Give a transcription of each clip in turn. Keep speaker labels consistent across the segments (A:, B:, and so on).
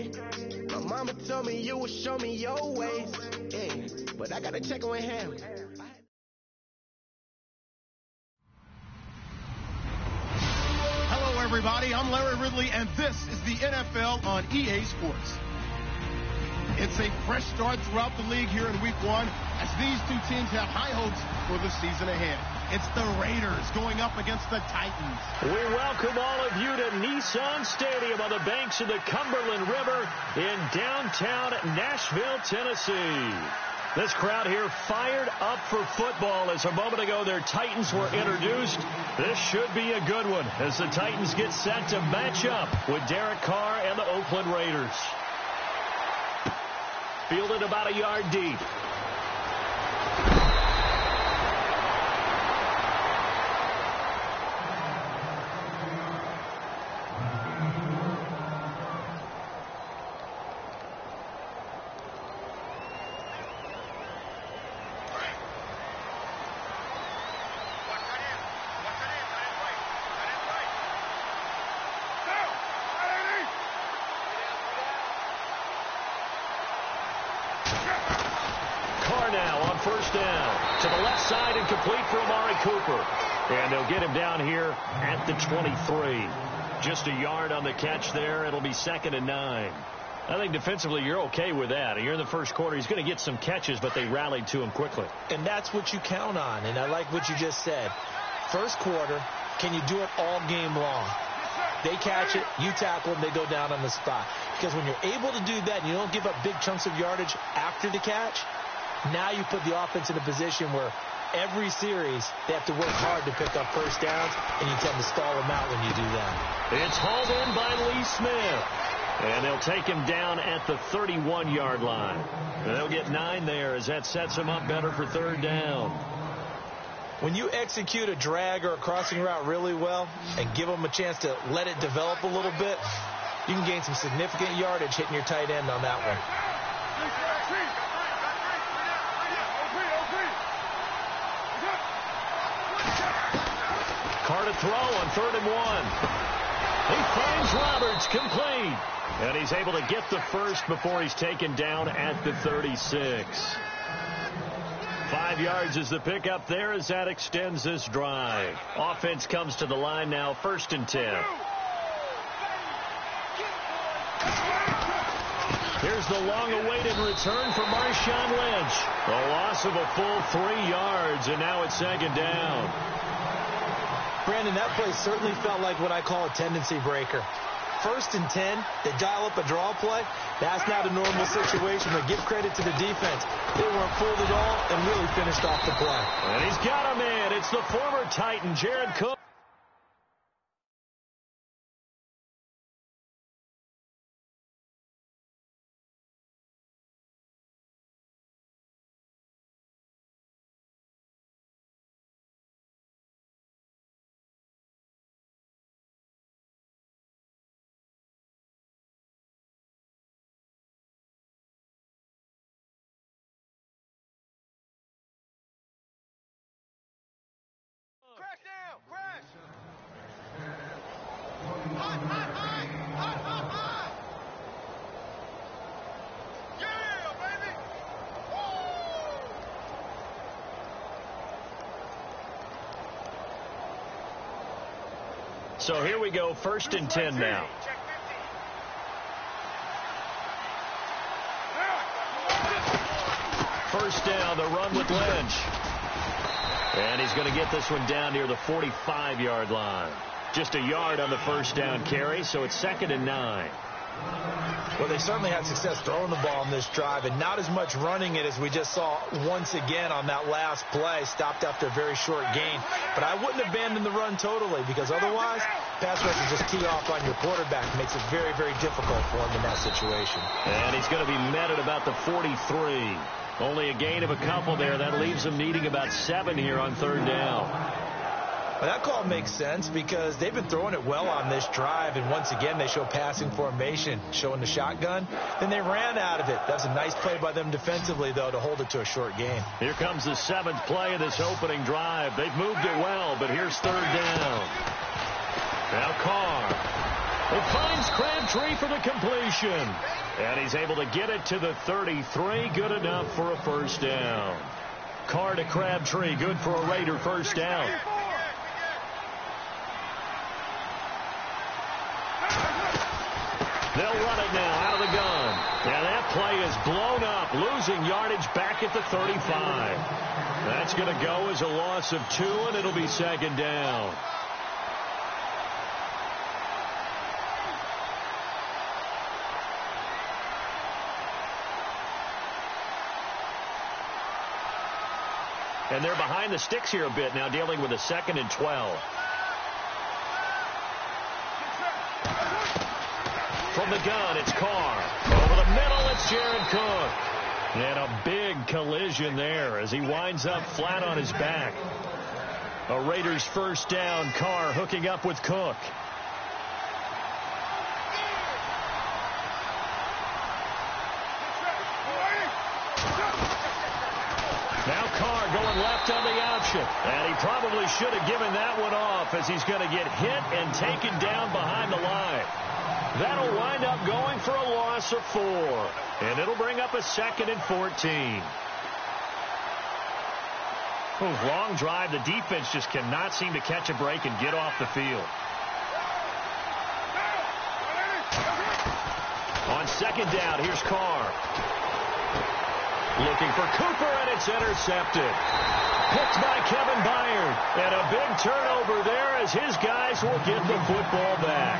A: okay. My mama told me you would show me your ways. Yeah, but I gotta check with him.
B: Hello, everybody. I'm Larry Ridley, and this is the NFL on EA Sports. It's a fresh start throughout the league here in Week 1 as these two teams have high hopes for the season ahead. It's the Raiders going up against the Titans.
C: We welcome all of you to Nissan Stadium on the banks of the Cumberland River in downtown Nashville, Tennessee. This crowd here fired up for football as a moment ago their Titans were introduced. This should be a good one as the Titans get set to match up with Derek Carr and the Oakland Raiders. Fielded about a yard deep. First down to the left side and complete for Amari Cooper. And they'll get him down here at the 23. Just a yard on the catch there. It'll be 2nd and 9. I think defensively you're okay with that. You're in the first quarter. He's going to get some catches, but they rallied to him quickly.
D: And that's what you count on. And I like what you just said. First quarter, can you do it all game long? They catch it, you tackle them, they go down on the spot. Because when you're able to do that and you don't give up big chunks of yardage after the catch, now you put the offense in a position where every series they have to work hard to pick up first downs, and you tend to stall them out when you do that.
C: It's hauled in by Lee Smith. And they'll take him down at the 31-yard line. And they'll get 9 there as that sets him up better for 3rd down.
D: When you execute a drag or a crossing route really well and give them a chance to let it develop a little bit, you can gain some significant yardage hitting your tight end on that one.
C: Carr to throw on 3rd and 1. He finds Roberts complete. And he's able to get the first before he's taken down at the 36. 5 yards is the pickup there as that extends this drive. Offense comes to the line now, 1st and 10. Here's the long-awaited return for Marshawn Lynch. A loss of a full 3 yards, and now it's 2nd down.
D: Brandon, that play certainly felt like what I call a tendency breaker. 1st and 10, they dial up a draw play. That's not a normal situation, but give credit to the defense. They weren't fooled at all and really finished off the play.
C: And he's got him in. It's the former Titan, Jared Cook.
E: Crash down! Crash! Hot, hot, hot! Hot, hot, hot! Yeah, baby! Whoa!
C: So here we go, 1st and 10 now. First down, the run with Lynch. And he's going to get this one down near the 45-yard line. Just a yard on the first down carry, so it's 2nd and 9.
D: Well, they certainly had success throwing the ball on this drive, and not as much running it as we just saw once again on that last play. Stopped after a very short gain. But I wouldn't abandon the run totally, because otherwise, pass rush will just tee off on your quarterback. It makes it very, very difficult for him in that situation.
C: And he's going to be met at about the 43. Only a gain of a couple there. That leaves him needing about 7 here on 3rd down.
D: Well, that call makes sense because they've been throwing it well on this drive, and once again they show passing formation, showing the shotgun. Then they ran out of it. That's a nice play by them defensively, though, to hold it to a short gain.
C: Here comes the 7th play of this opening drive. They've moved it well, but here's 3rd down. Now Carr. It finds Crabtree for the completion. And he's able to get it to the 33. Good enough for a first down. Carr to Crabtree. Good for a Raider first down. They'll run it now out of the gun. And that play is blown up, losing yardage back at the 35. That's going to go as a loss of 2, and it'll be second down. And they're behind the sticks here a bit now, dealing with a 2nd and 12. From the gun, it's Carr. Over the middle, it's Jared Cook. And a big collision there as he winds up flat on his back. A Raiders first down. Carr hooking up with Cook. Now Carr going left on the option. And he probably should have given that one off as he's going to get hit and taken down behind the line. That'll wind up going for a loss of 4. And it'll bring up a 2nd and 14. Long drive. The defense just cannot seem to catch a break and get off the field. On 2nd down, here's Carr. Looking for Cooper, and it's intercepted. Picked by Kevin Byard. And a big turnover there as his guys will get the football back.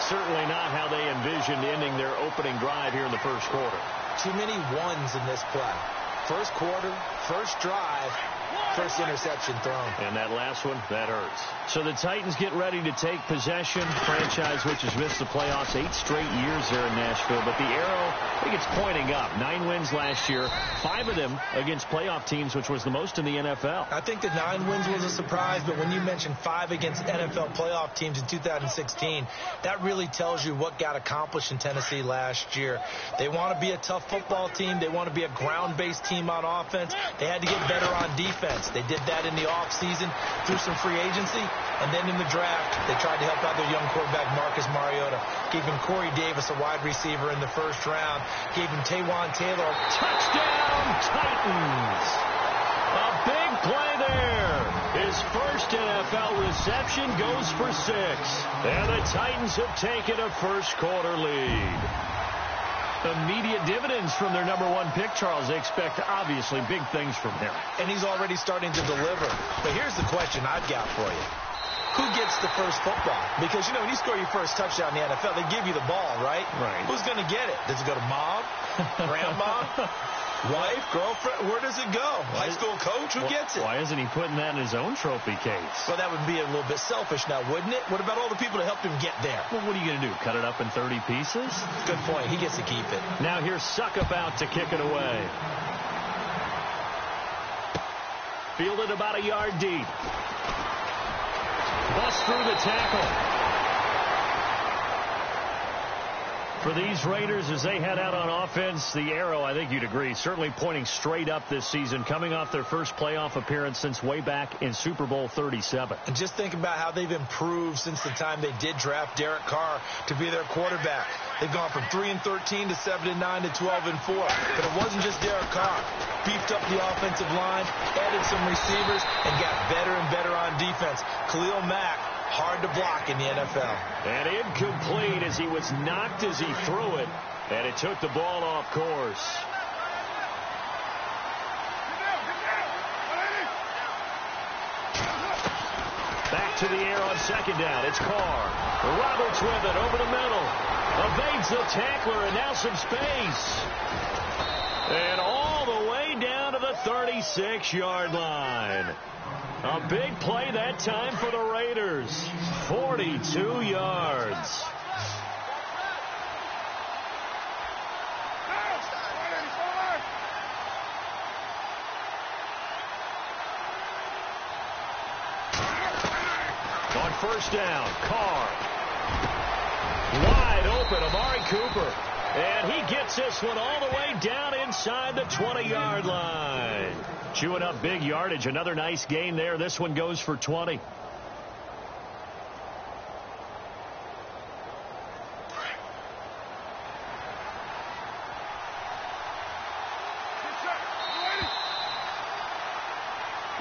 C: Certainly not how they envisioned ending their opening drive here in the first quarter.
D: Too many ones in this play. First quarter, first drive, first interception thrown.
C: And that last one, that hurts. So the Titans get ready to take possession. Franchise which has missed the playoffs 8 straight years there in Nashville. But the arrow, I think it's pointing up. 9 wins last year, 5 of them against playoff teams, which was the most in the NFL.
D: I think the 9 wins was a surprise, but when you mention 5 against NFL playoff teams in 2016, that really tells you what got accomplished in Tennessee last year. They want to be a tough football team. They want to be a ground-based team on offense. They had to get better on defense. They did that in the offseason through some free agency, and then in the draft, they tried to help out their young quarterback, Marcus Mariota. Gave him Corey Davis, a wide receiver, in the first round. Gave him Taywan Taylor.
C: Touchdown, Titans! A big play there. His first NFL reception goes for 6. And the Titans have taken a first quarter lead. Immediate dividends from their number 1 pick, Charles. They expect, obviously, big things from him.
D: And he's already starting to deliver. But here's the question I've got for you. Who gets the first football? Because, when you score your first touchdown in the NFL, they give you the ball, right?
C: Right.
D: Who's going to get it? Does it go to mom? Grandma? Wife? Girlfriend? Where does it go? High school coach? Who gets it?
C: Why isn't he putting that in his own trophy case?
D: Well, that would be a little bit selfish now, wouldn't it? What about all the people that helped him get there?
C: Well, what are you going to do? Cut it up in 30 pieces?
D: Good point. He gets to keep it.
C: Now here's Suckup out to kick it away. Fielded about a yard deep. Bust through the tackle. For these Raiders, as they head out on offense, the arrow, I think you'd agree, certainly pointing straight up this season, coming off their first playoff appearance since way back in Super Bowl 37.
D: And just think about how they've improved since the time they did draft Derek Carr to be their quarterback. They've gone from 3-13 to 7-9 to 12-4. But it wasn't just Derek Carr. Beefed up the offensive line, added some receivers, and got better and better on defense. Khalil Mack, hard to block in the NFL.
C: And incomplete as he was knocked as he threw it. And it took the ball off course. Back to the air on 2nd down. It's Carr. Roberts with it over the middle. Evades the tackler and now some space. And all the way down to the 36-yard line. A big play that time for the Raiders. 42 yards. On 1st down, Carr. Wide open, Amari Cooper. And he gets this one all the way down inside the 20-yard line. Chewing up big yardage. Another nice gain there. This one goes for 20.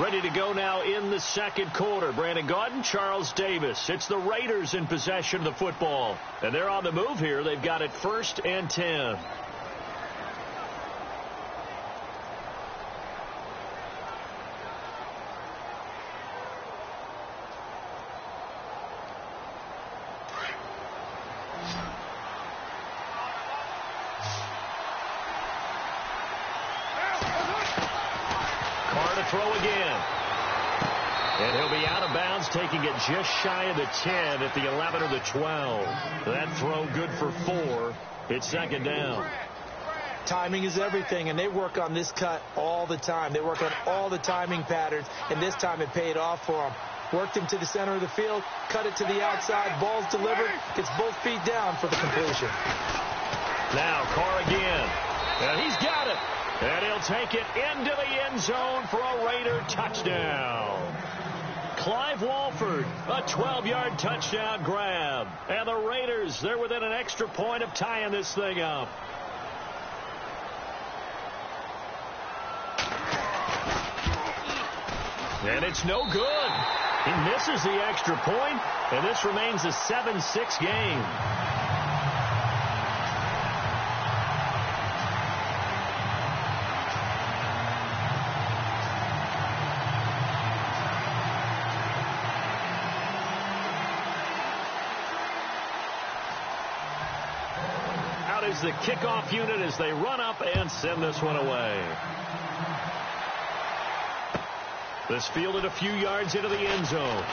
C: Ready to go now in the second quarter. Brandon Gaudin, Charles Davis. It's the Raiders in possession of the football. And they're on the move here. They've got it 1st and 10. Throw again. And he'll be out of bounds, taking it just shy of the 10 at the 11 or the 12. That throw good for 4. It's 2nd down.
D: Timing is everything, and they work on this cut all the time. They work on all the timing patterns, and this time it paid off for them. Worked him to the center of the field, cut it to the outside, ball's delivered, gets both feet down for the completion.
C: Now Carr again, and he's got it. And he'll take it into the end zone for a Raider touchdown. Clive Walford, a 12-yard touchdown grab. And the Raiders, they're within an extra point of tying this thing up. And it's no good. He misses the extra point, and this remains a 7-6 game. Is the kickoff unit as they run up and send this one away. This fielded a few yards into the end zone.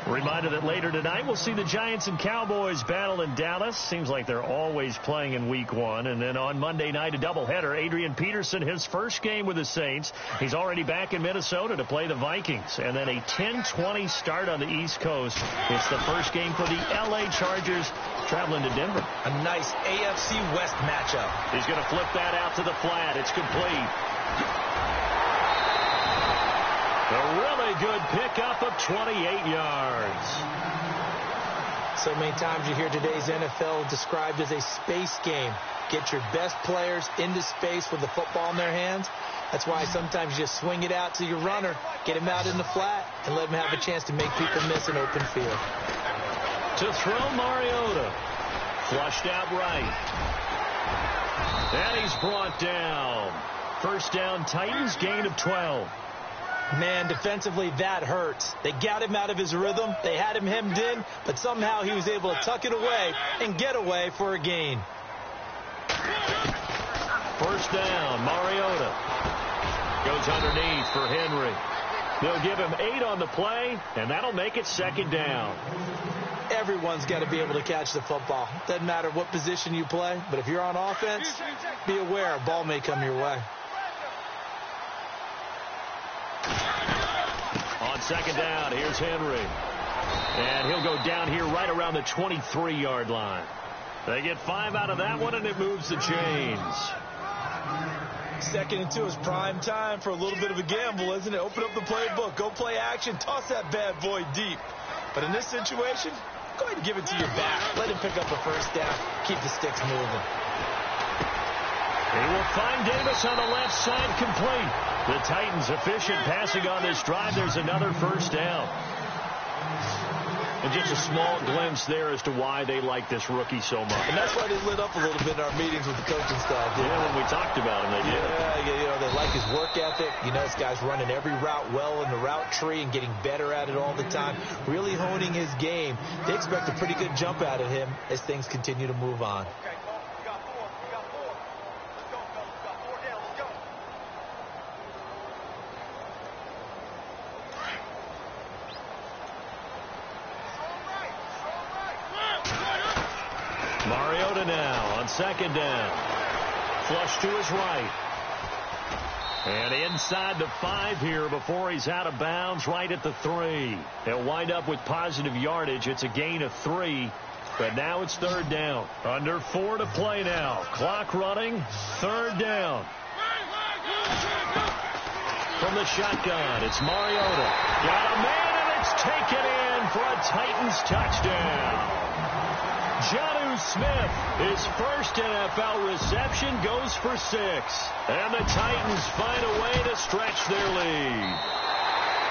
C: Reminder that later tonight we'll see the Giants and Cowboys battle in Dallas. Seems like they're always playing in week 1. And then on Monday night, a doubleheader. Adrian Peterson, his first game with the Saints. He's already back in Minnesota to play the Vikings. And then a 10:20 start on the East Coast. It's the first game for the L.A. Chargers traveling to Denver.
D: A nice AFC West matchup.
C: He's going to flip that out to the flat. It's complete. A really good pickup of 28 yards.
D: So many times you hear today's NFL described as a space game. Get your best players into space with the football in their hands. That's why sometimes you just swing it out to your runner, get him out in the flat, and let him have a chance to make people miss an open field.
C: To throw Mariota. Flushed out right. And he's brought down. First down, Titans, gain of 12.
D: Man, defensively, that hurts. They got him out of his rhythm. They had him hemmed in, but somehow he was able to tuck it away and get away for a gain.
C: First down, Mariota. Goes underneath for Henry. They'll give him 8 on the play, and that'll make it 2nd down.
D: Everyone's got to be able to catch the football. Doesn't matter what position you play, but if you're on offense, be aware a ball may come your way.
C: On 2nd down, here's Henry. And he'll go down here right around the 23-yard line. They get 5 out of that one, and it moves the chains.
D: 2nd and 2 is prime time for a little bit of a gamble, isn't it? Open up the playbook. Go play action. Toss that bad boy deep. But in this situation, go ahead and give it to your back. Let him pick up a first down. Keep the sticks moving.
C: He will find Davis on the left side, complete. The Titans efficient passing on this drive. There's another first down. And just a small glimpse there as to why they like this rookie so much.
D: And that's why they lit up a little bit in our meetings with the coaching staff.
C: Yeah, when we talked about him, they did.
D: Yeah, they like his work ethic. You know, this guy's running every route well in the route tree and getting better at it all the time. Really honing his game. They expect a pretty good jump out of him as things continue to move on.
C: Mariota now on 2nd down. Flush to his right. And inside the 5 here before he's out of bounds, right at the 3. They'll wind up with positive yardage. It's a gain of 3. But now it's 3rd down. Under 4 to play now. Clock running. 3rd down. From the shotgun, it's Mariota. Got a man, and it's taken in for a Titans touchdown. Jonnu Smith, his first NFL reception, goes for 6. And the Titans find a way to stretch their lead.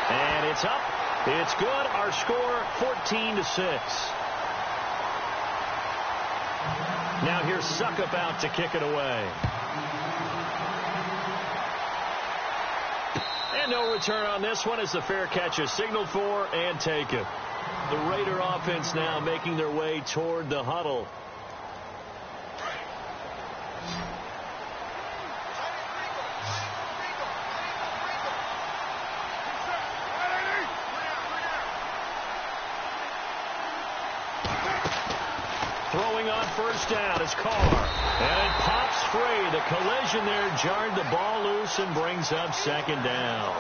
C: And it's up. It's good. Our score, 14-6. Now here's Suckup out to kick it away. And no return on this one as the fair catch is signaled for and taken. The Raider offense now making their way toward the huddle. Throwing on first down is Carr. And it pops free. The collision there jarred the ball loose and brings up second down.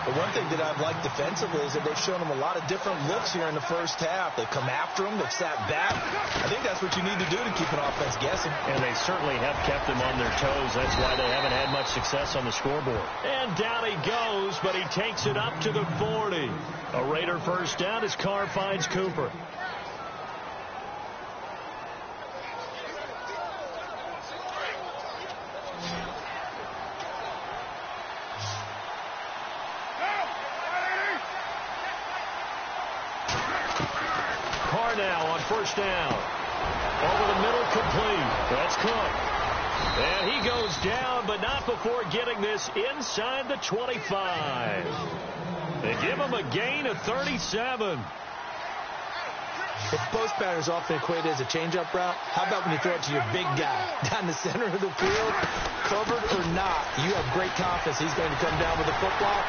D: The one thing that I've liked defensively is that they've shown them a lot of different looks here in the first half. They come after them. They've sat back. I think that's what you need to do to keep an offense guessing.
C: And they certainly have kept them on their toes. That's why they haven't had much success on the scoreboard. And down he goes, but he takes it up to the 40. A Raider first down as Carr finds Cooper. Now on first down. Over the middle, complete. That's Cook. And he goes down, but not before getting this inside the 25. They give him a gain of 37.
D: If post pattern is often equated as a change-up route, how about when you throw it to your big guy down the center of the field, covered or not, you have great confidence he's going to come down with the football.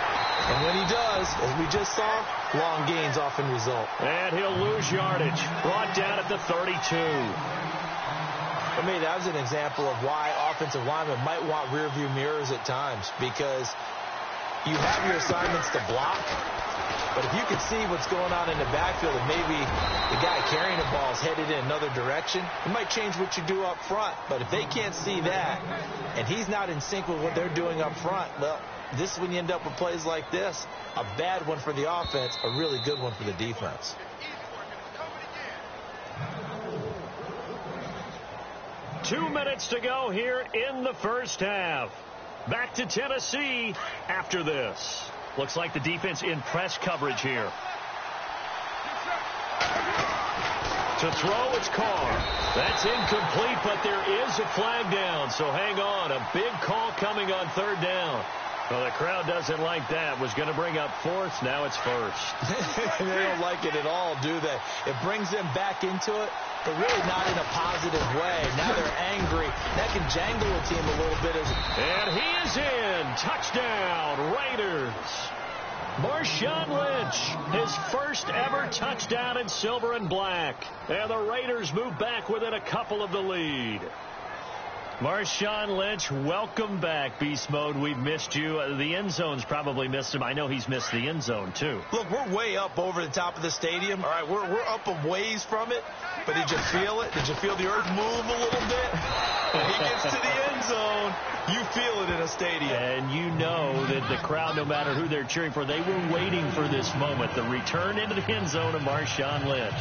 D: And when he does, as we just saw, long gains often result.
C: And he'll lose yardage. Brought down at the 32.
D: For me, that was an example of why offensive linemen might want rear-view mirrors at times, because you have your assignments to block, but if you can see what's going on in the backfield and maybe the guy carrying the ball is headed in another direction, it might change what you do up front. But if they can't see that and he's not in sync with what they're doing up front, well, this is when you end up with plays like this. A bad one for the offense, a really good one for the defense.
C: Two minutes to go here in the first half. Back to Tennessee after this. Looks like the defense in press coverage here. To throw, it's Carr. That's incomplete, but there is a flag down, so hang on. A big call coming on third down. Well, the crowd doesn't like that. Was going to bring up fourth. Now it's first.
D: They don't like it at all, do they? It brings them back into it, but really not in a positive way. Now they're angry. That can jangle a team a little bit.
C: And he is in. Touchdown, Raiders. Marshawn Lynch, his first ever touchdown in silver and black. And the Raiders move back within a couple of the lead. Marshawn Lynch, welcome back, Beast Mode. We've missed you. The end zone's probably missed him. I know he's missed the end zone, too.
D: Look, we're way up over the top of the stadium. All right, we're up a ways from it. But did you feel it? Did you feel the earth move a little bit? When he gets to the end zone, you feel it in a stadium.
C: And you know that the crowd, no matter who they're cheering for, they were waiting for this moment, the return into the end zone of Marshawn Lynch.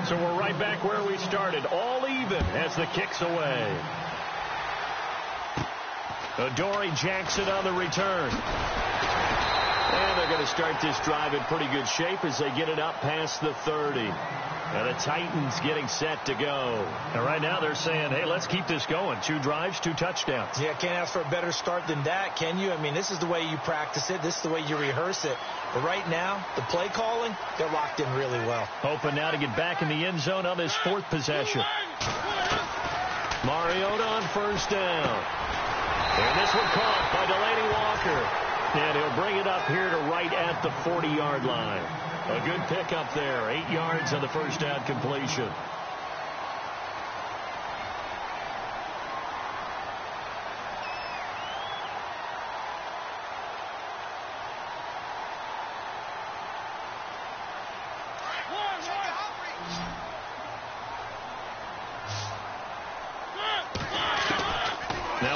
C: So we're right back where we started, all even as the kick's away. Adoree Jackson on the return. And they're going to start this drive in pretty good shape as they get it up past the 30. And the Titans getting set to go. And right now they're saying, hey, let's keep this going. 2 drives, 2 touchdowns.
D: Yeah, can't ask for a better start than that, can you? I mean, this is the way you practice it. This is the way you rehearse it. But right now, the play calling, they're locked in really well.
C: Hoping now to get back in the end zone on this 4th possession. Mariota on first down. And this one caught by Delaney Walker. And he'll bring it up here to right at the 40-yard line. A good pickup there. 8 yards on the first down completion.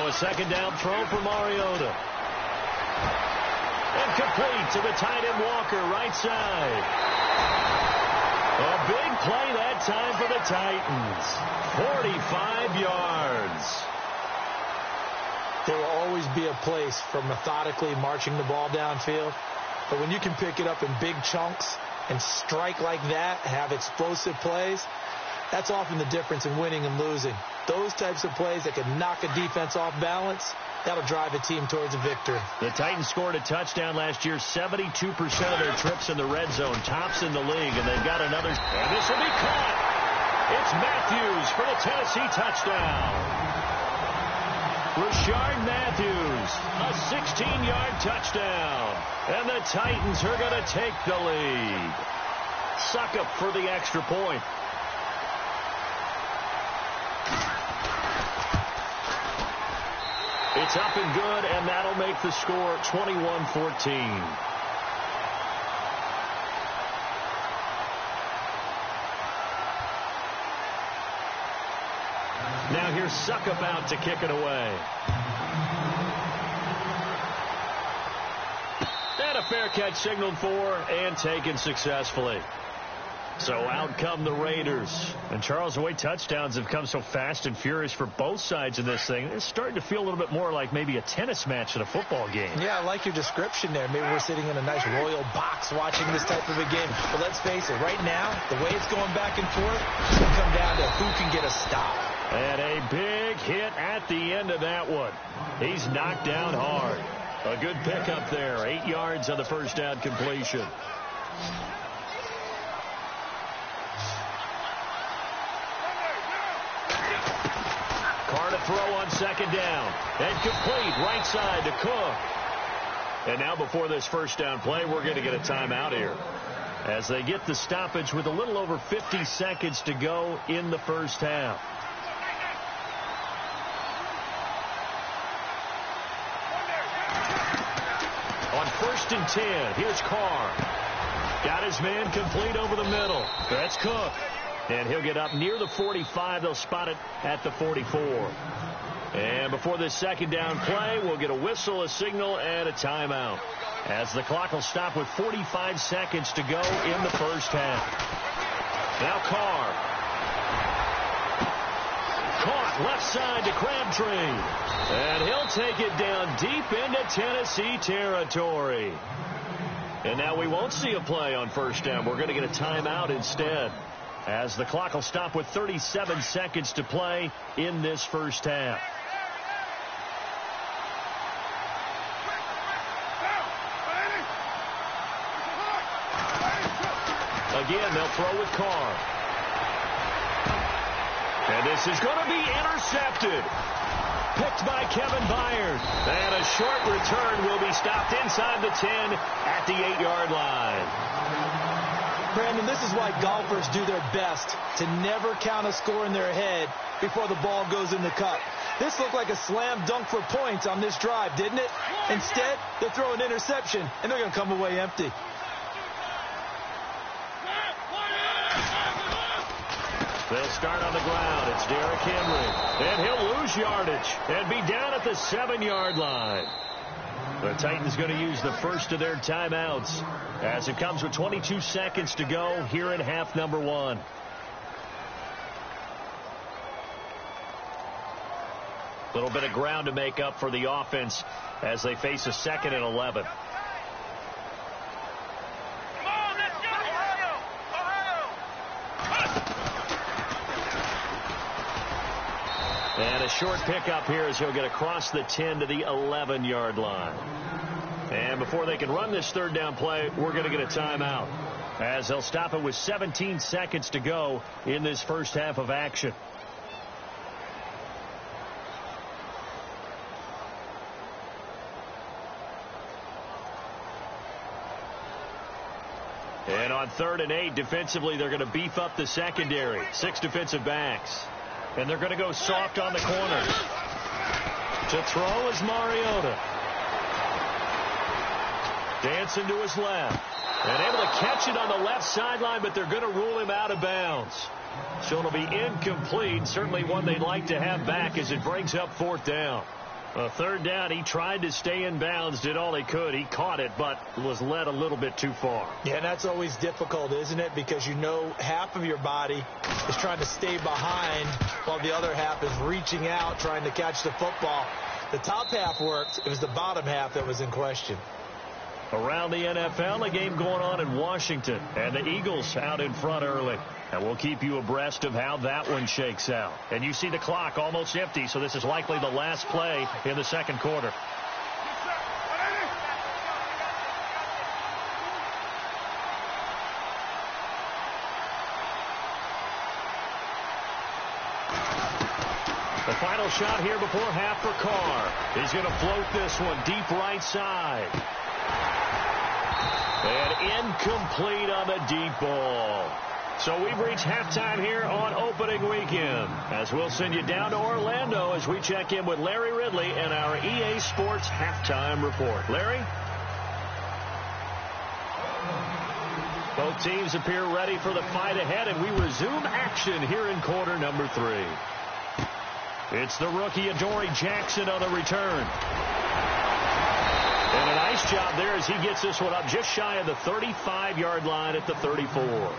C: Now a second down throw for Mariota. And complete to the tight end Walker, right side. A big play that time for the Titans. 45 yards.
D: There will always be a place for methodically marching the ball downfield. But when you can pick it up in big chunks and strike like that, have explosive plays, that's often the difference in winning and losing. Those types of plays that can knock a defense off balance, that'll drive a team towards a victory.
C: The Titans scored a touchdown last year, 72% of their trips in the red zone, tops in the league, and they've got another. And this will be caught. It's Matthews for the Tennessee touchdown. Rashard Matthews, a 16-yard touchdown. And the Titans are going to take the lead. Suckup for the extra point. It's up and good, and that'll make the score 21-14. Now here's Suckup out to kick it away. And a fair catch signaled for and taken successfully. So out come the Raiders. And Charles, the way touchdowns have come so fast and furious for both sides of this thing, it's starting to feel a little bit more like maybe a tennis match at a football game.
D: Yeah, I like your description there. Maybe we're sitting in a nice royal box watching this type of a game. But let's face it, right now, the way it's going back and forth, it's going to come down to who can get a stop.
C: And a big hit at the end of that one. He's knocked down hard. A good pickup there. 8 yards on the first down completion. Carr to throw on second down. And complete right side to Cook. And now before this first down play, we're going to get a timeout here, as they get the stoppage with a little over 50 seconds to go in the first half. On 1st and 10, here's Carr. Got his man complete over the middle. That's Cook. And he'll get up near the 45. They'll spot it at the 44. And before this second down play, we'll get a whistle, a signal, and a timeout, as the clock will stop with 45 seconds to go in the first half. Now Carr. Caught left side to Crabtree. And he'll take it down deep into Tennessee territory. And now we won't see a play on first down. We're going to get a timeout instead, as the clock will stop with 37 seconds to play in this first half. Again, they'll throw with Carr. And this is going to be intercepted. Picked by Kevin Byard. And a short return will be stopped inside the 10 at the 8-yard line.
D: Brandon, this is why golfers do their best to never count a score in their head before the ball goes in the cup. This looked like a slam dunk for points on this drive, didn't it? Instead, they'll throw an interception, and they're going to come away empty.
C: They'll start on the ground. It's Derrick Henry. And he'll lose yardage and be down at the 7-yard line. The Titans going to use the first of their timeouts, as it comes with 22 seconds to go here in half number 1. A little bit of ground to make up for the offense as they face a 2nd and 11. And a short pickup here as he'll get across the 10 to the 11-yard line. And before they can run this third down play, we're going to get a timeout, as they'll stop it with 17 seconds to go in this first half of action. And on 3rd and 8, defensively, they're going to beef up the secondary. 6 defensive backs. And they're going to go soft on the corners. To throw is Mariota. Dancing to his left. And able to catch it on the left sideline, but they're going to rule him out of bounds. So it'll be incomplete. Certainly one they'd like to have back as it brings up 4th down. Third down, he tried to stay in bounds, did all he could. He caught it, but was led a little bit too far.
D: Yeah, and that's always difficult, isn't it? Because you know half of your body is trying to stay behind while the other half is reaching out, trying to catch the football. The top half worked. It was the bottom half that was in question.
C: Around the NFL, a game going on in Washington, and the Eagles out in front early. And we'll keep you abreast of how that one shakes out. And you see the clock almost empty, so this is likely the last play in the second quarter. The final shot here before half for Carr. He's going to float this one deep right side. And incomplete on the deep ball. So we've reached halftime here on opening weekend, as we'll send you down to Orlando as we check in with Larry Ridley and our EA Sports halftime report. Larry? Both teams appear ready for the fight ahead, and we resume action here in quarter number 3. It's the rookie Adoree Jackson on the return. And a nice job there as he gets this one up just shy of the 35-yard line at the 34.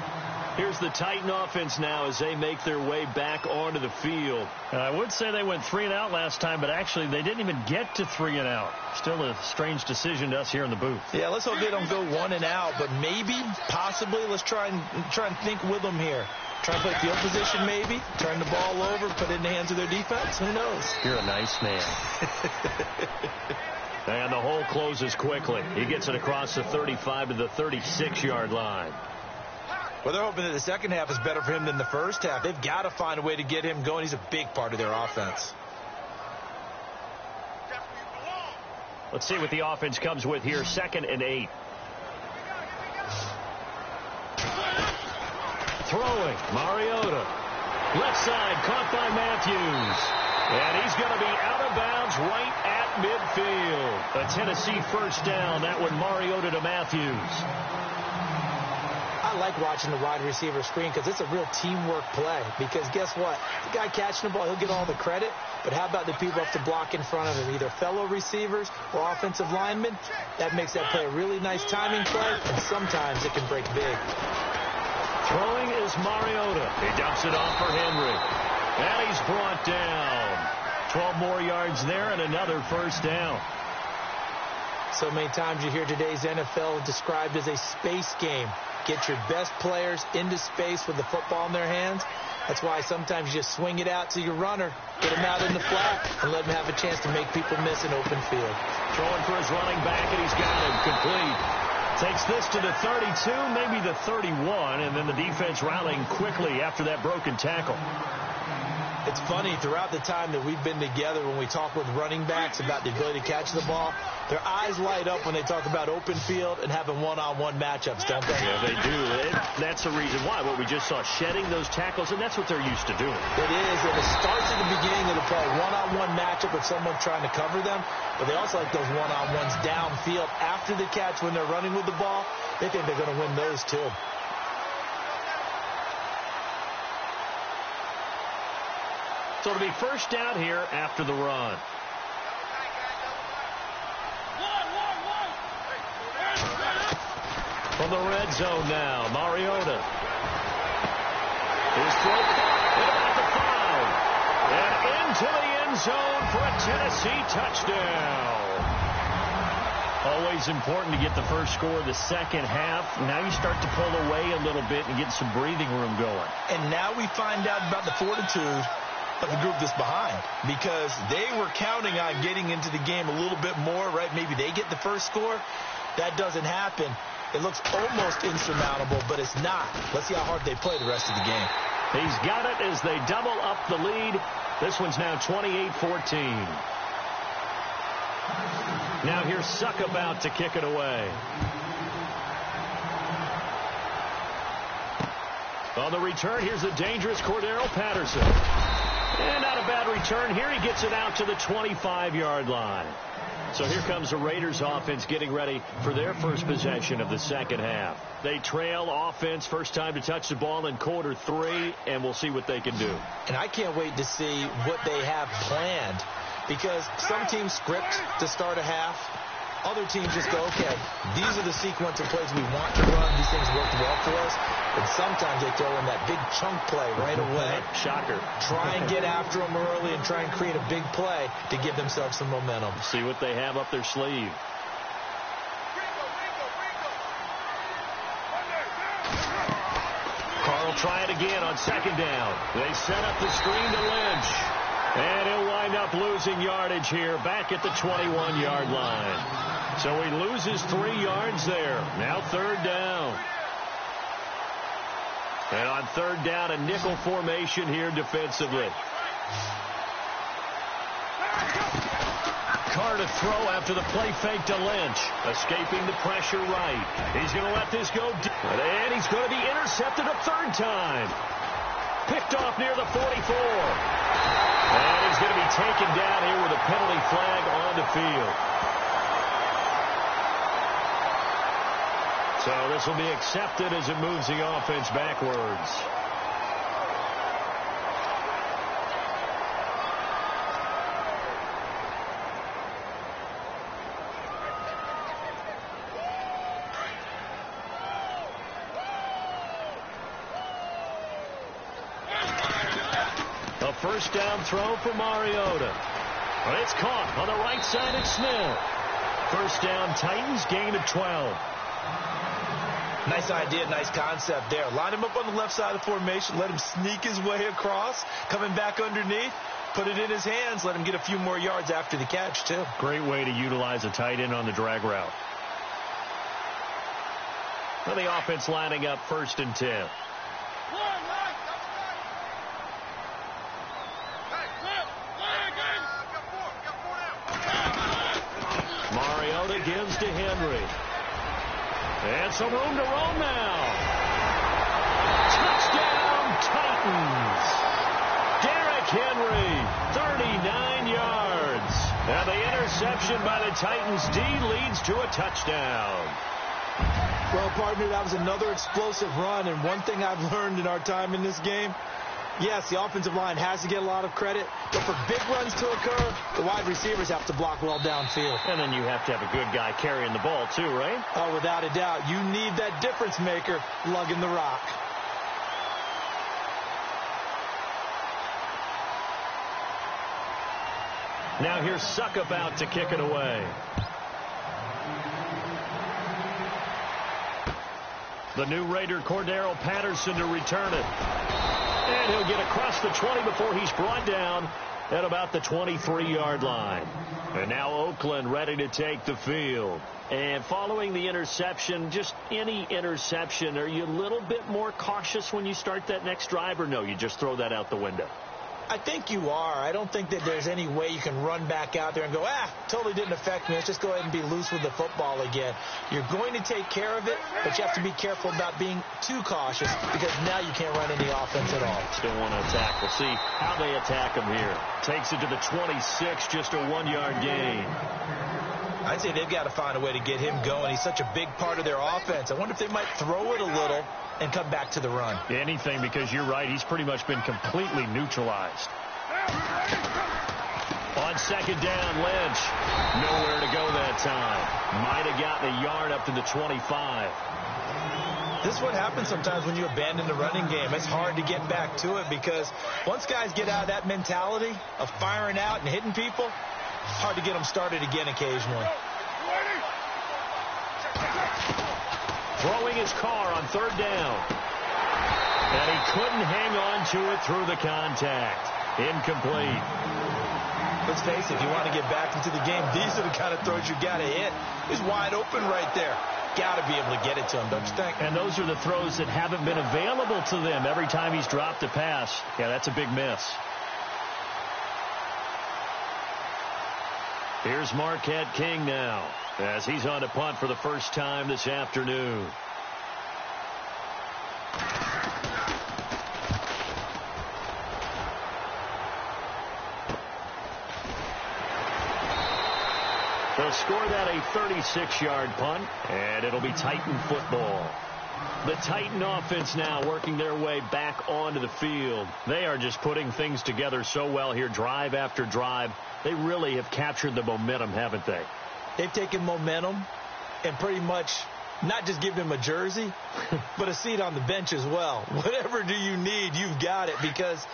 C: Here's the Titan offense now as they make their way back onto the field. I would say they went 3 and out last time, but actually they didn't even get to 3 and out. Still a strange decision to us here in the booth.
D: Yeah, let's hope they don't go 1 and out, but maybe, possibly, let's try and think with them here. Try and play field position maybe, turn the ball over, put it in the hands of their defense. Who knows?
C: You're a nice man. And the hole closes quickly. He gets it across the 35 to the 36-yard line.
D: Well, they're hoping that the second half is better for him than the first half. They've got to find a way to get him going. He's a big part of their offense.
C: Let's see what the offense comes with here. 2nd and 8. Throwing, Mariota. Left side, caught by Matthews. And he's going to be out of bounds right at midfield. A Tennessee first down. That one, Mariota to Matthews.
D: I like watching the wide receiver screen because it's a real teamwork play. Because guess what? The guy catching the ball, he'll get all the credit. But how about the people have to block in front of him, either fellow receivers or offensive linemen? That makes that play a really nice timing play, and sometimes it can break big.
C: Throwing is Mariota. He dumps it off for Henry. And he's brought down. 12 more yards there and another first down.
D: So many times you hear today's NFL described as a space game. Get your best players into space with the football in their hands. That's why sometimes you just swing it out to your runner, get him out in the flat, and let him have a chance to make people miss an open field.
C: Throwing for his running back, and he's got him complete. Takes this to the 32, maybe the 31, and then the defense rallying quickly after that broken tackle.
D: It's funny, throughout the time that we've been together, when we talk with running backs about the ability to catch the ball, their eyes light up when they talk about open field and having one-on-one matchups, don't they?
C: Yeah, they do. That's the reason why. What we just saw, shedding those tackles, and that's what they're used to doing.
D: It is, and it starts at the beginning of the play, one-on-one matchup with someone trying to cover them, but they also like those one-on-ones downfield after the catch when they're running with the ball. They think they're going to win those, too.
C: So it'll be first down here after the run. From the red zone now, Mariota. His throw at about the 5. And into the end zone for a Tennessee touchdown. Always important to get the first score of the second half. Now you start to pull away a little bit and get some breathing room going.
D: And now we find out about the fortitude of the group that's behind, because they were counting on getting into the game a little bit more, right? Maybe they get the first score. That doesn't happen. It looks almost insurmountable, but it's not. Let's see how hard they play the rest of the game.
C: He's got it as they double up the lead. This one's now 28-14. Now here's Suck about to kick it away. On the return, here's the dangerous Cordero Patterson. And not a bad return here. He gets it out to the 25-yard line. So here comes the Raiders offense getting ready for their first possession of the second half. They trail offense, first time to touch the ball in quarter 3, and we'll see what they can do.
D: And I can't wait to see what they have planned. because some teams script to start a half. Other teams just go, okay, these are the sequence of plays we want to run. These things worked well for us. And sometimes they throw in that big chunk play right away.
C: Shocker.
D: Try and get after them early and try and create a big play to give themselves some momentum.
C: See what they have up their sleeve. Carl try it again on second down. They set up the screen to Lynch. And he'll wind up losing yardage here back at the 21-yard line. So he loses 3 yards there. Now third down. And on third down, a nickel formation here defensively. Carr to throw after the play fake to Lynch. Escaping the pressure right. He's going to let this go. And he's going to be intercepted a third time. Picked off near the 44. And he's going to be taken down here with a penalty flag on the field. So this will be accepted as it moves the offense backwards. A first down throw for Mariota. It's caught on the right side of Smith. First down, Titans, gain of 12.
D: Nice idea, nice concept there. Line him up on the left side of the formation. Let him sneak his way across. Coming back underneath. Put it in his hands. Let him get a few more yards after the catch, too.
C: Great way to utilize a tight end on the drag route. Well, the offense lining up first and 10. Mariota gives to Henry. And some room to roam now. Touchdown, Titans. Derrick Henry, 39 yards. And the interception by the Titans D leads to a touchdown.
D: Well, partner, that was another explosive run. And one thing I've learned in our time in this game, yes, the offensive line has to get a lot of credit, but for big runs to occur, the wide receivers have to block well downfield.
C: And then you have to have a good guy carrying the ball too, right?
D: Oh, without a doubt. You need that difference maker lugging the rock.
C: Now here's Suckup out to kick it away. The new Raider, Cordero Patterson, to return it. And he'll get across the 20 before he's brought down at about the 23-yard line. And now Oakland ready to take the field. And following the interception, just any interception, are you a little bit more cautious when you start that next drive, or no, you just throw that out the window?
D: I think you are. I don't think that there's any way you can run back out there and go, totally didn't affect me. Let's just go ahead and be loose with the football again. You're going to take care of it, but you have to be careful about being too cautious because now you can't run any offense at all.
C: Still want to attack. We'll see how they attack him here. Takes it to the 26, just a 1-yard gain.
D: I'd say they've got to find a way to get him going. He's such a big part of their offense. I wonder if they might throw it a little and come back to the run.
C: Anything, because you're right. He's pretty much been completely neutralized. On second down, Lynch. Nowhere to go that time. Might have gotten a yard up to the 25.
D: This is what happens sometimes when you abandon the running game. It's hard to get back to it because once guys get out of that mentality of firing out and hitting people, it's hard to get them started again occasionally.
C: Throwing his car on third down. And he couldn't hang on to it through the contact. Incomplete.
D: Let's face it, if you want to get back into the game, these are the kind of throws you got to hit. He's wide open right there. Got to be able to get it to him, don't you think?
C: And those are the throws that haven't been available to them every time he's dropped a pass. Yeah, that's a big miss. Here's Marquette King now as he's on to punt for the first time this afternoon. They'll score that a 36-yard punt, and it'll be Titan football. The Titan offense now working their way back onto the field. They are just putting things together so well here, drive after drive. They really have captured the momentum, haven't they?
D: They've taken momentum and pretty much not just give him a jersey, but a seat on the bench as well. Whatever do you need, you've got it, because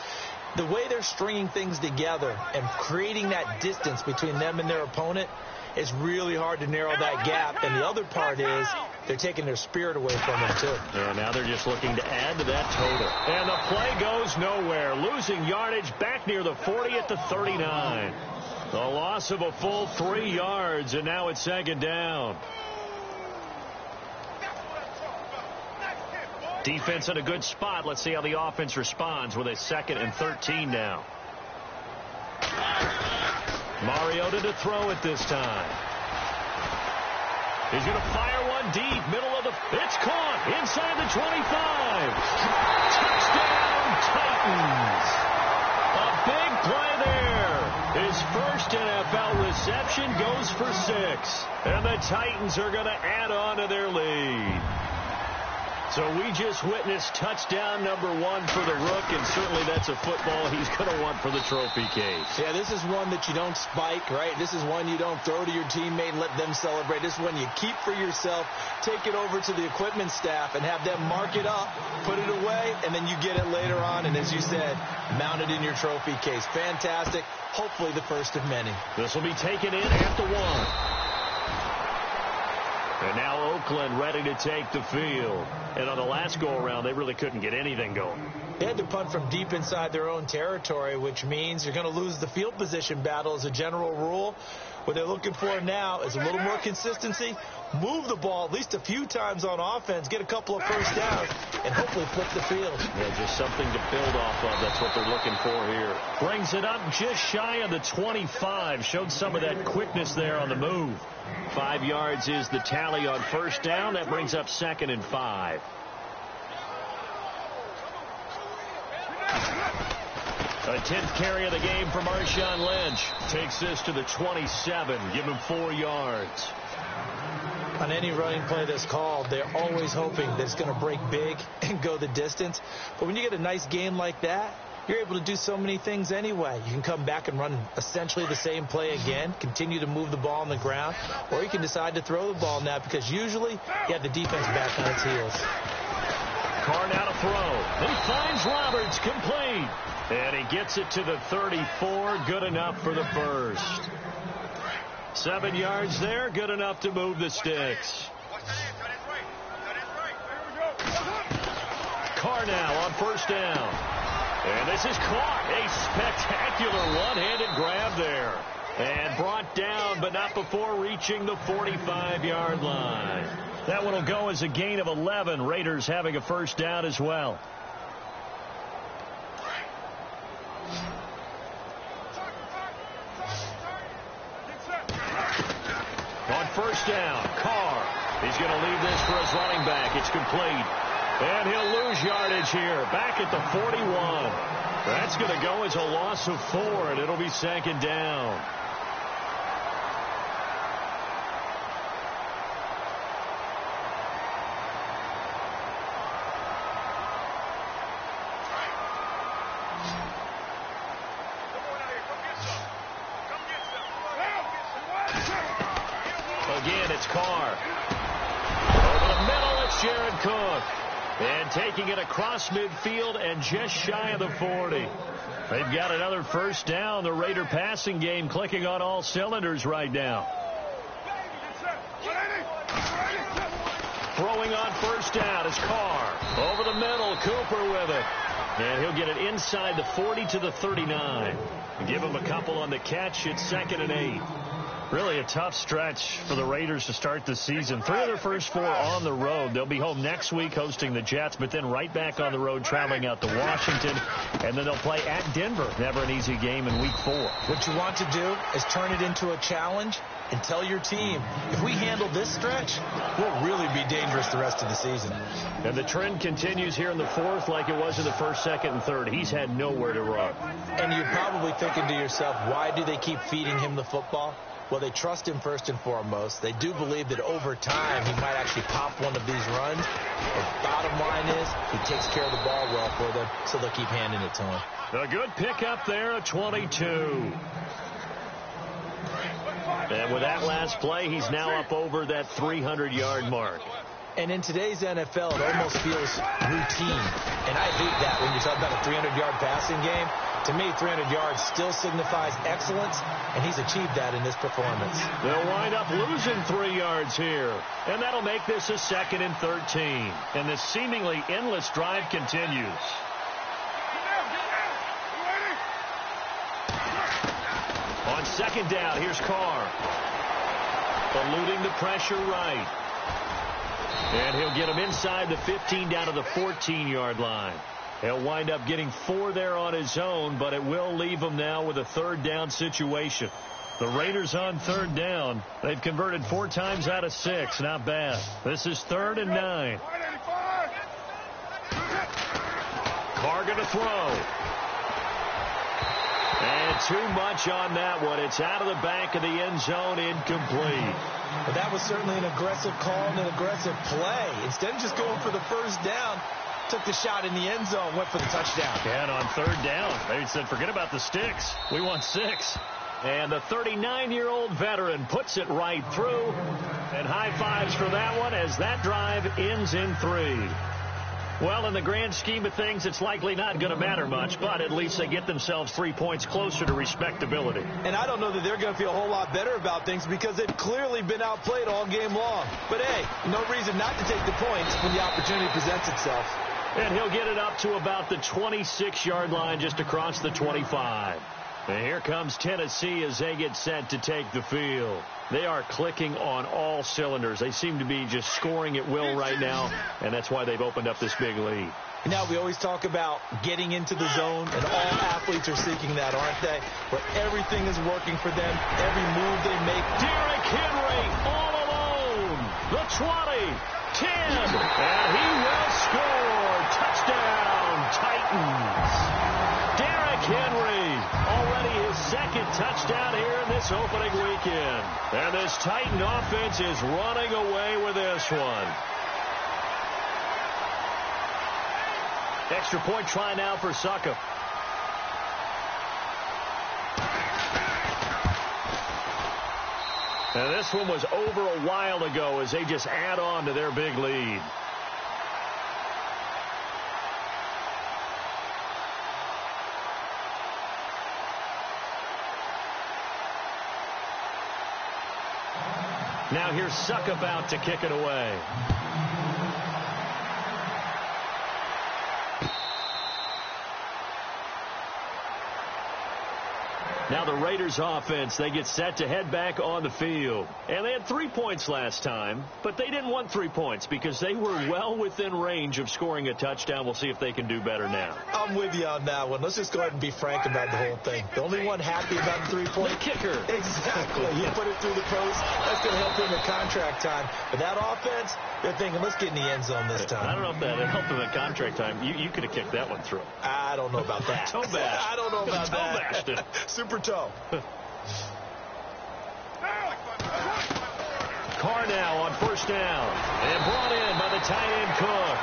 D: the way they're stringing things together and creating that distance between them and their opponent is really hard to narrow that gap. And the other part is they're taking their spirit away from them, too.
C: And now they're just looking to add to that total. And the play goes nowhere. Losing yardage back near the 40 at the 39. The loss of a full 3 yards, and now it's second down. Defense in a good spot. Let's see how the offense responds with a 2nd and 13 now. Mariota to throw it this time. He's going to fire one deep, middle of the... It's caught inside the 25. Touchdown, Titans. A big play there. His first NFL reception goes for 6. And the Titans are going to add on to their lead. So we just witnessed touchdown number 1 for the Rook, and certainly that's a football he's going to want for the trophy case.
D: Yeah, this is one that you don't spike, right? This is one you don't throw to your teammate and let them celebrate. This is one you keep for yourself, take it over to the equipment staff, and have them mark it up, put it away, and then you get it later on, and as you said, mount it in your trophy case. Fantastic. Hopefully the first of many.
C: This will be taken in at the 1. And now Oakland ready to take the field. And on the last go-around, they really couldn't get anything going.
D: They had to punt from deep inside their own territory, which means you're going to lose the field position battle as a general rule. What they're looking for now is a little more consistency, move the ball at least a few times on offense, get a couple of first downs, and hopefully flip the field.
C: Yeah, just something to build off of. That's what they're looking for here. Brings it up just shy of the 25. Showed some of that quickness there on the move. 5 yards is the tally on first down. That brings up 2nd and 5. A 10th carry of the game for Marshawn Lynch. Takes this to the 27. Give him 4 yards.
D: On any running play that's called, they're always hoping that it's going to break big and go the distance. But when you get a nice game like that, you're able to do so many things anyway. You can come back and run essentially the same play again, continue to move the ball on the ground, or you can decide to throw the ball now because usually you have the defense back on its heels.
C: Carr now to throw. He finds Roberts, complete. And he gets it to the 34. Good enough for the first. 7 yards there. Good enough to move the sticks. Carr now on first down. And this is caught. A spectacular one-handed grab there. And brought down, but not before reaching the 45-yard line. That one will go as a gain of 11. Raiders having a first down as well. On first down, Carr. He's going to leave this for his running back. It's complete. And he'll lose yardage here. Back at the 41. That's going to go as a loss of 4, and it'll be 2nd down. Again, it's Carr. Over the middle, it's Jared Cook. And taking it across midfield and just shy of the 40. They've got another first down. The Raider passing game clicking on all cylinders right now. Throwing on first down is Carr. Over the middle, Cooper with it. And he'll get it inside the 40 to the 39. Give him a couple on the catch. It's 2nd and 8. Really a tough stretch for the Raiders to start the season. 3 of their first 4 on the road. They'll be home next week hosting the Jets, but then right back on the road traveling out to Washington. And then they'll play at Denver. Never an easy game in week 4.
D: What you want to do is turn it into a challenge and tell your team, if we handle this stretch, we'll really be dangerous the rest of the season.
C: And the trend continues here in the 4th like it was in the 1st, 2nd, and 3rd. He's had nowhere to run.
D: And you're probably thinking to yourself, why do they keep feeding him the football? Well, they trust him first and foremost. They do believe that over time he might actually pop one of these runs. The bottom line is he takes care of the ball well for them, so they'll keep handing it to him.
C: A good pickup there at 22. And with that last play, he's now up over that 300-yard mark.
D: And in today's NFL, it almost feels routine. And I hate that when you talk about a 300-yard passing game. To me, 300 yards still signifies excellence, and he's achieved that in this performance.
C: They'll wind up losing 3 yards here. And that'll make this a 2nd and 13. And this seemingly endless drive continues. On 2nd down, here's Carr. Eluding the pressure right. And he'll get him inside the 15 down to the 14-yard line. He'll wind up getting 4 there on his own, but it will leave him now with a 3rd down situation. The Raiders on 3rd down. They've converted 4 times out of 6. Not bad. This is 3rd and 9. Carr going to throw. And too much on that one. It's out of the back of the end zone, incomplete.
D: But that was certainly an aggressive call and an aggressive play. Instead of just going for the 1st down, took the shot in the end zone, went for the touchdown.
C: And on 3rd down, they said, forget about the sticks. We want 6. And the 39-year-old veteran puts it right through. And high fives for that one as that drive ends in 3. Well, in the grand scheme of things, it's likely not going to matter much, but at least they get themselves 3 points closer to respectability.
D: And I don't know that they're going to feel a whole lot better about things because they've clearly been outplayed all game long. But, hey, no reason not to take the points when the opportunity presents itself.
C: And he'll get it up to about the 26-yard line just across the 25. And here comes Tennessee as they get set to take the field. They are clicking on all cylinders. They seem to be just scoring at will right now, and that's why they've opened up this big lead.
D: Now, we always talk about getting into the zone, and all athletes are seeking that, aren't they? Where everything is working for them, every move they make.
C: Derrick Henry all alone. The 20, 10, and he will score. Touchdown, Titans. Derrick Henry, already his 2nd touchdown here in this opening weekend. And this Titan offense is running away with this one. Extra point try now for Succop. And this one was over a while ago as they just add on to their big lead. Now here's Succop out to kick it away. Now the Raiders offense, they get set to head back on the field. And they had 3 points last time, but they didn't want 3 points because they were well within range of scoring a touchdown. We'll see if they can do better now.
D: I'm with you on that one. Let's just go ahead and be frank about the whole thing. The only one happy about the 3-point
C: kicker.
D: Exactly. You put it through the post. That's going to help him at contract time. But that offense, they're thinking, let's get in the end zone this time.
C: I don't know if that helped him at contract time. You could have kicked that one through.
D: I don't know about that.
C: Toe bash.
D: I don't know about
C: Toe
D: that.
C: bashed it.
D: Super toe.
C: Carr now on 1st down. And brought in by the tight end Cook.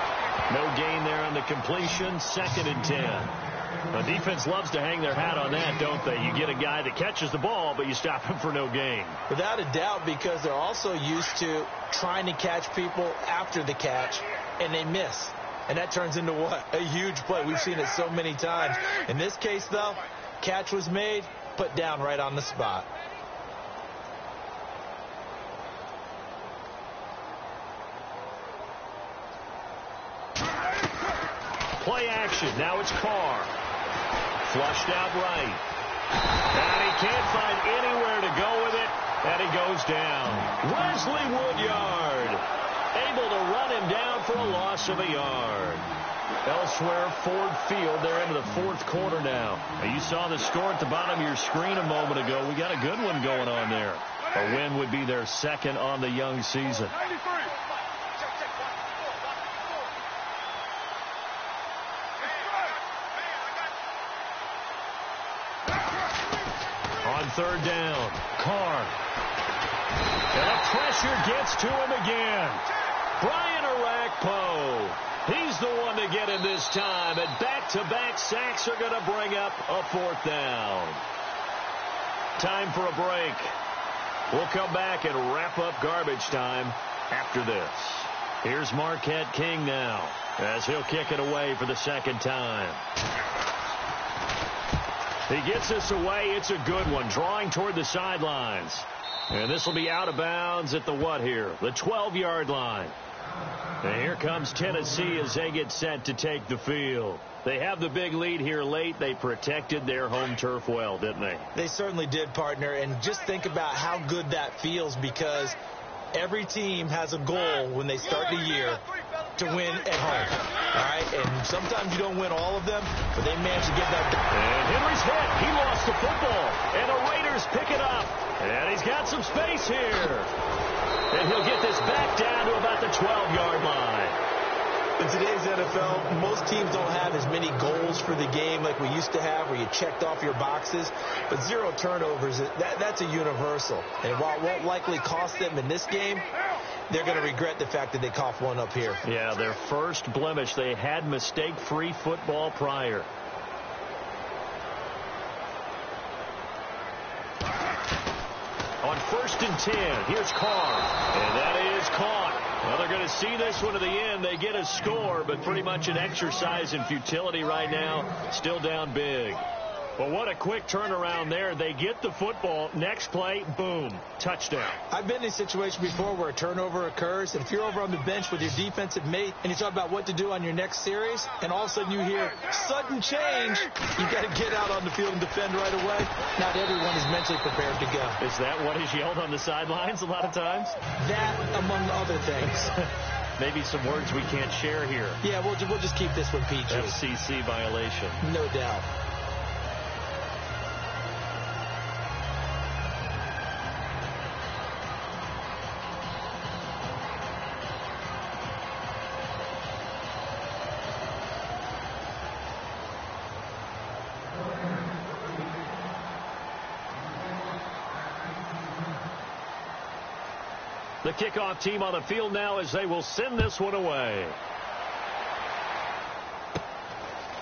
C: No gain there on the completion. 2nd and 10. The defense loves to hang their hat on that, don't they? You get a guy that catches the ball, but you stop him for no gain.
D: Without a doubt, because they're also used to trying to catch people after the catch, and they miss. And that turns into what? A huge play. We've seen it so many times. In this case, though, catch was made, put down right on the spot.
C: Play action. Now it's Carr. Flushed out right. And he can't find anywhere to go with it. And he goes down. Wesley Woodyard able to run him down for a loss of a yard. Elsewhere, Ford Field. They're into the 4th quarter now. You saw the score at the bottom of your screen a moment ago. We got a good one going on there. A win would be their 2nd on the young season. On On third down, Carr. And the pressure gets to him again. Brian Orakpo. He's the one to get him this time. And back-to-back sacks are going to bring up a fourth down. Time for a break. We'll come back and wrap up garbage time after this. Here's Marquette King now as he'll kick it away for the second time. He gets this away. It's a good one, drawing toward the sidelines. And this will be out of bounds at the what here? The 12-yard line. And here comes Tennessee as they get set to take the field. They have the big lead here late. They protected their home turf well, didn't they?
D: They certainly did, partner. And just think about how good that feels, because every team has a goal when they start the year to win at home. All right? And sometimes you don't win all of them, but they managed to get that done.
C: And Henry's hit. He lost the football. And the Raiders pick it up. And he's got some space here. And he'll get this back down to about the 12-yard line.
D: In today's NFL, most teams don't have as many goals for the game like we used to have, where you checked off your boxes. But 0 turnovers, that's a universal. And while it won't likely cost them in this game, they're going to regret the fact that they coughed one up here.
C: Yeah, their first blemish. They had mistake-free football prior. On 1st and 10, here's Carr. And that is caught. Well, they're going to see this one to the end. They get a score, but pretty much an exercise in futility right now. Still down big. Well, what a quick turnaround there. They get the football. Next play, boom, touchdown.
D: I've been in a situation before where a turnover occurs, and if you're over on the bench with your defensive mate and you talk about what to do on your next series, and all of a sudden you hear sudden change, you got to get out on the field and defend right away. Not everyone is mentally prepared to go.
C: Is that what is yelled on the sidelines a lot of times?
D: That, among other things.
C: Maybe some words we can't share here.
D: Yeah, we'll just keep this one PG.
C: FCC violation.
D: No doubt.
C: The kickoff team on the field now as they will send this one away.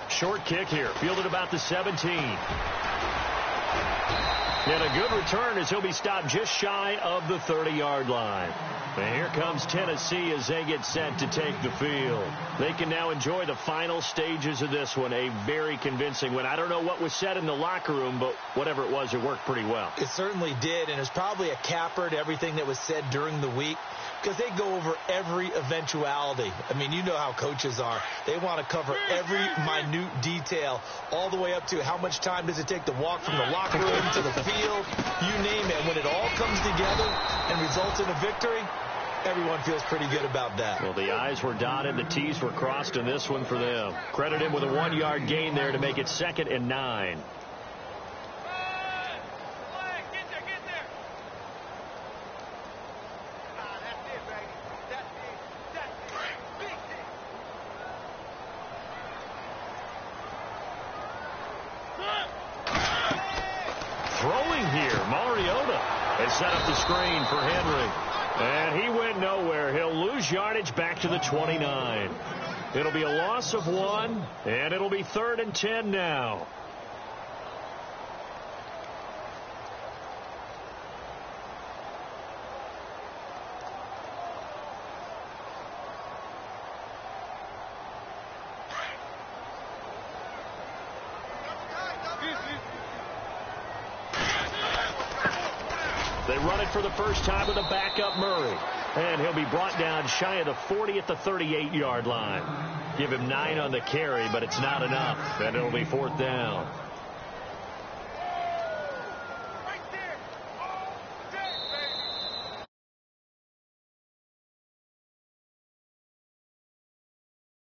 C: Short kick here, fielded about the 17. And a good return as he'll be stopped just shy of the 30-yard line. And here comes Tennessee as they get set to take the field. They can now enjoy the final stages of this one. A very convincing win. I don't know what was said in the locker room, but whatever it was, it worked pretty well.
D: It certainly did, and it's probably a capper to everything that was said during the week, because they go over every eventuality. I mean, you know how coaches are. They want to cover every minute detail, all the way up to how much time does it take to walk from the locker room to the field, you name it. When it all comes together and results in a victory, everyone feels pretty good about that.
C: Well, the I's were dotted, the T's were crossed in this one for them. Credit him with a 1-yard gain there to make it 2nd and 9. Throwing here, Mariota has set up the screen for Henry. And he went nowhere. He'll lose yardage back to the 29. It'll be a loss of 1, and it'll be 3rd and 10 now. They run it for the first time with a backup Murray. And he'll be brought down shy of the 40 at the 38-yard line. Give him 9 on the carry, but it's not enough. And it'll be 4th down.